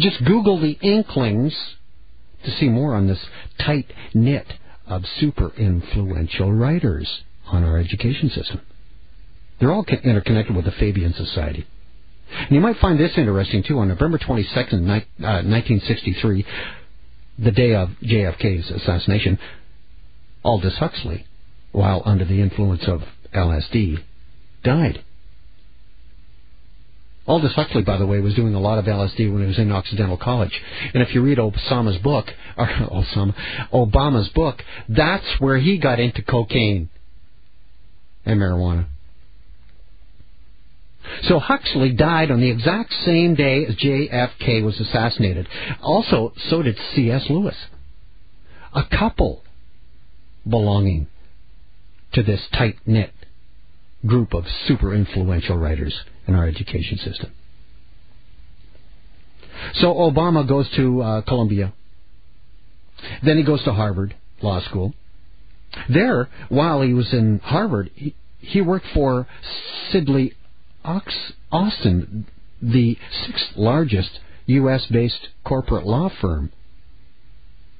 Just Google the Inklings to see more on this tight-knit of super influential writers on our education system. They're all interconnected with the Fabian Society. And you might find this interesting, too. On November 22nd, 1963, the day of JFK's assassination, Aldous Huxley, while under the influence of LSD, died. Aldous Huxley, by the way, was doing a lot of LSD when he was in Occidental College. And if you read Obama's book, that's where he got into cocaine and marijuana. So Huxley died on the exact same day as JFK was assassinated. Also, so did C.S. Lewis. A couple belonging to this tight-knit group of super influential writers in our education system. So Obama goes to Columbia. Then he goes to Harvard Law School. There, while he was in Harvard, he worked for Sidley Austin, the sixth largest U.S.-based corporate law firm.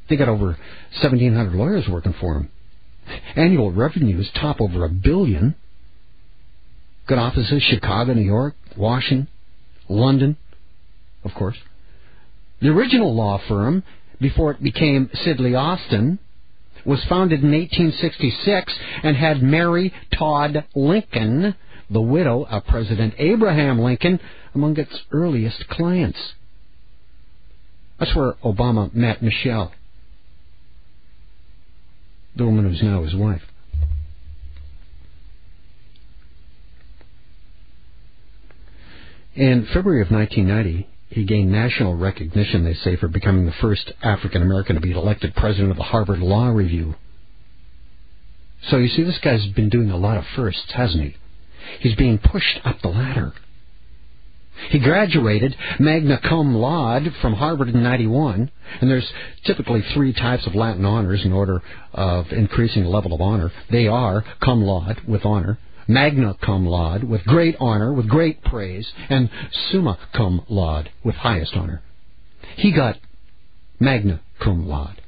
They got over 1,700 lawyers working for him. Annual revenues top over $1 billion. Good offices: Chicago, New York, Washington, London, of course. The original law firm, before it became Sidley Austin, was founded in 1866 and had Mary Todd Lincoln, the widow of President Abraham Lincoln, among its earliest clients. That's where Obama met Michelle, the woman who's now his wife. In February of 1990, he gained national recognition, they say, for becoming the first African-American to be elected president of the Harvard Law Review. So you see, this guy's been doing a lot of firsts, hasn't he? He's being pushed up the ladder. He graduated magna cum laude from Harvard in 91, and there's typically 3 types of Latin honors in order of increasing the level of honor. They are cum laude, with honor, magna cum laude, with great honor, with great praise, and summa cum laude, with highest honor. He got magna cum laude.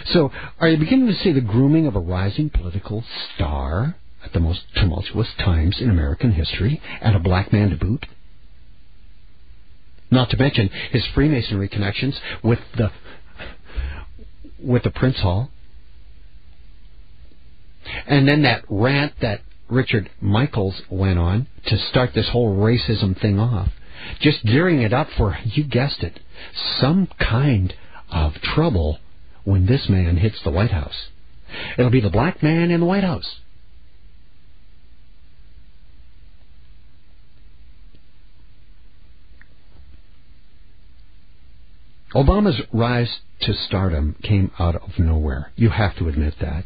So, are you beginning to see the grooming of a rising political star at the most tumultuous times in American history, and a black man to boot? Not to mention his Freemasonry connections with the Prince Hall. And then that rant that Richard Michaels went on to start this whole racism thing off, just gearing it up for, you guessed it, some kind of trouble when this man hits the White House. It'll be the black man in the White House. Obama's rise to stardom came out of nowhere. You have to admit that.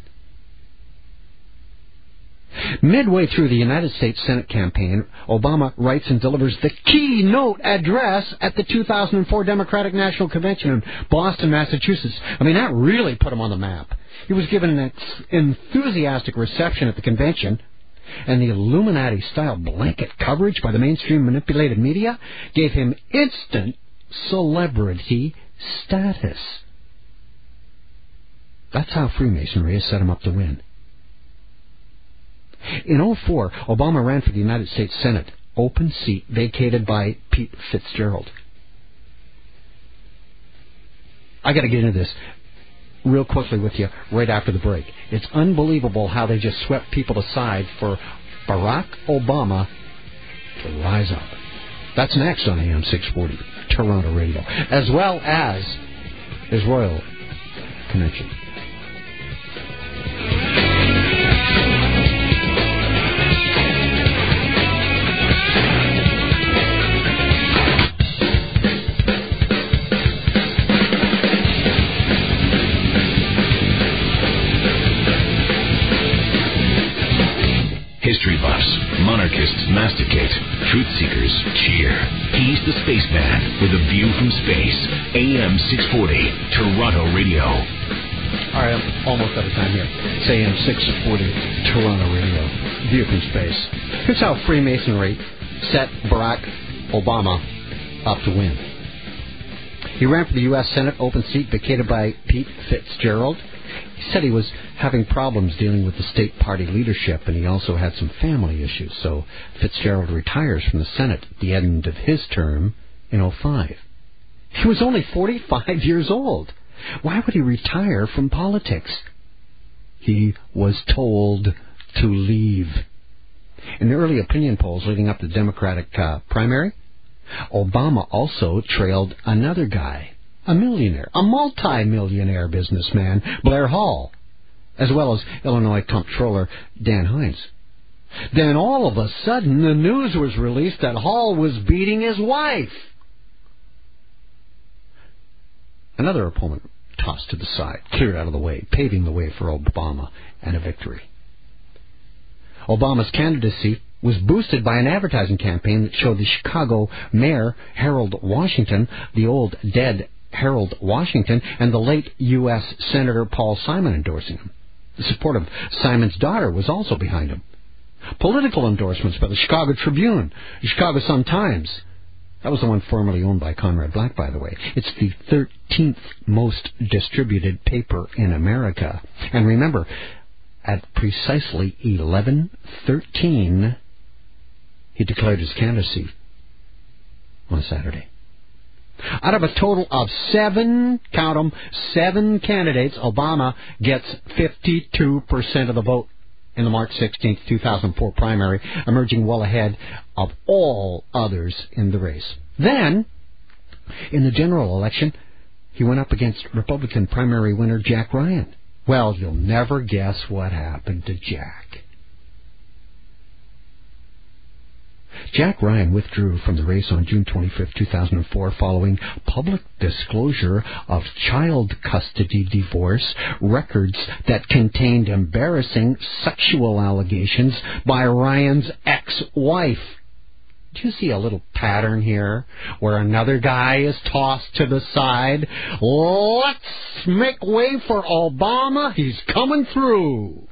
Midway through the United States Senate campaign, Obama writes and delivers the keynote address at the 2004 Democratic National Convention in Boston, Massachusetts. I mean, that really put him on the map. He was given an enthusiastic reception at the convention, and the Illuminati-style blanket coverage by the mainstream manipulated media gave him instant celebrity status. That's how Freemasonry has set him up to win. In 2004, Obama ran for the United States Senate, open seat vacated by Pete Fitzgerald. I got to get into this real quickly with you right after the break. It's unbelievable how they just swept people aside for Barack Obama to rise up. That's next on AM 640, Toronto Radio, as well as his royal connection. History buffs, monarchists masticate, truth seekers cheer. He's the spaceman with a view from space. AM 640, Toronto Radio. All right, I'm almost out of time here. It's AM 640, Toronto Radio. View from space. Here's how Freemasonry set Barack Obama up to win. He ran for the U.S. Senate open seat vacated by Pete Fitzgerald. He said he was having problems dealing with the state party leadership, and he also had some family issues. So Fitzgerald retires from the Senate at the end of his term in 2005. He was only 45 years old. Why would he retire from politics? He was told to leave. In the early opinion polls leading up to the Democratic primary, Obama also trailed another guy, a millionaire, a multi-millionaire businessman, Blair Hall, as well as Illinois Comptroller Dan Hines. Then all of a sudden, the news was released that Hall was beating his wife. Another opponent tossed to the side, cleared out of the way, paving the way for Obama and a victory. Obama's candidacy was boosted by an advertising campaign that showed the Chicago mayor, Harold Washington, the old dead Harold Washington, and the late U.S. Senator Paul Simon endorsing him. The support of Simon's daughter was also behind him. Political endorsements by the Chicago Tribune, the Chicago Sun-Times. That was the one formerly owned by Conrad Black, by the way. It's the 13th most distributed paper in America. And remember, at precisely 11:13, he declared his candidacy on Saturday. Out of a total of 7, count them, 7 candidates, Obama gets 52% of the vote in the March 16, 2004 primary, emerging well ahead of all others in the race. Then, in the general election, he went up against Republican primary winner Jack Ryan. Well, you'll never guess what happened to Jack. Jack Ryan withdrew from the race on June 25, 2004, following public disclosure of child custody divorce records that contained embarrassing sexual allegations by Ryan's ex-wife. Do you see a little pattern here where another guy is tossed to the side? Let's make way for Obama. He's coming through.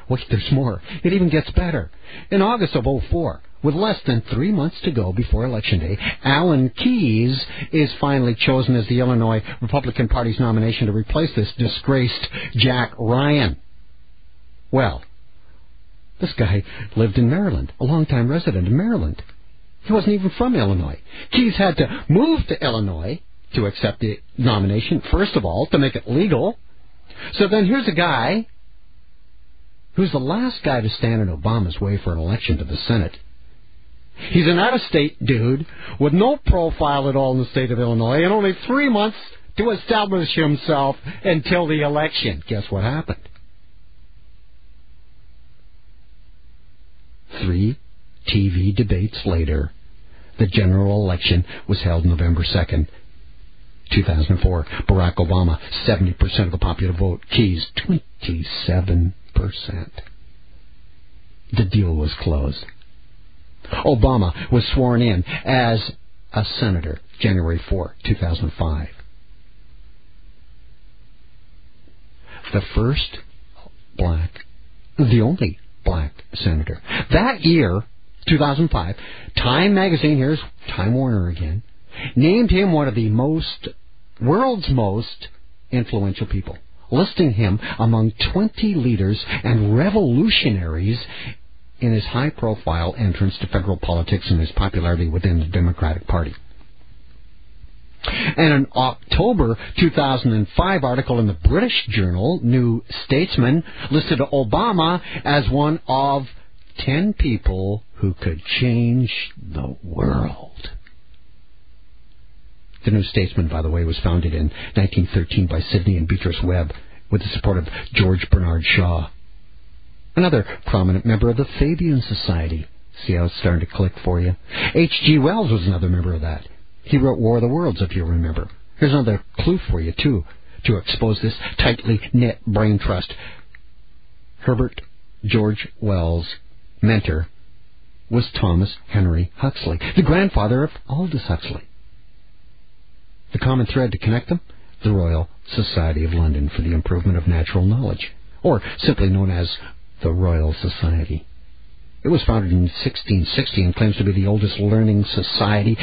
Wait, there's more. It even gets better. In August of 2004, with less than 3 months to go before Election Day, Alan Keyes is finally chosen as the Illinois Republican Party's nomination to replace this disgraced Jack Ryan. Well, this guy lived in Maryland, a longtime resident of Maryland. He wasn't even from Illinois. Keyes had to move to Illinois to accept the nomination, first of all, to make it legal. So then here's a guy who's the last guy to stand in Obama's way for an election to the Senate. He's an out-of-state dude with no profile at all in the state of Illinois and only 3 months to establish himself until the election. Guess what happened? 3 TV debates later, the general election was held November 2nd, 2004. Barack Obama, 70% of the popular vote. Keyes, 27%. The deal was closed. Obama was sworn in as a senator January 4, 2005. The first black, the only black senator. That year, 2005, Time magazine, here's Time Warner again, named him one of the world's most influential people, listing him among 20 leaders and revolutionaries in his high-profile entrance to federal politics and his popularity within the Democratic Party. And an October 2005 article in the British journal New Statesman listed Obama as one of 10 people who could change the world. The New Statesman, by the way, was founded in 1913 by Sidney and Beatrice Webb with the support of George Bernard Shaw, another prominent member of the Fabian Society. See how it's starting to click for you? H.G. Wells was another member of that. He wrote War of the Worlds, if you remember. Here's another clue for you, too, to expose this tightly knit brain trust. Herbert George Wells' mentor was Thomas Henry Huxley, the grandfather of Aldous Huxley. The common thread to connect them? The Royal Society of London for the Improvement of Natural Knowledge, or simply known as the Royal Society. It was founded in 1660 and claims to be the oldest learning society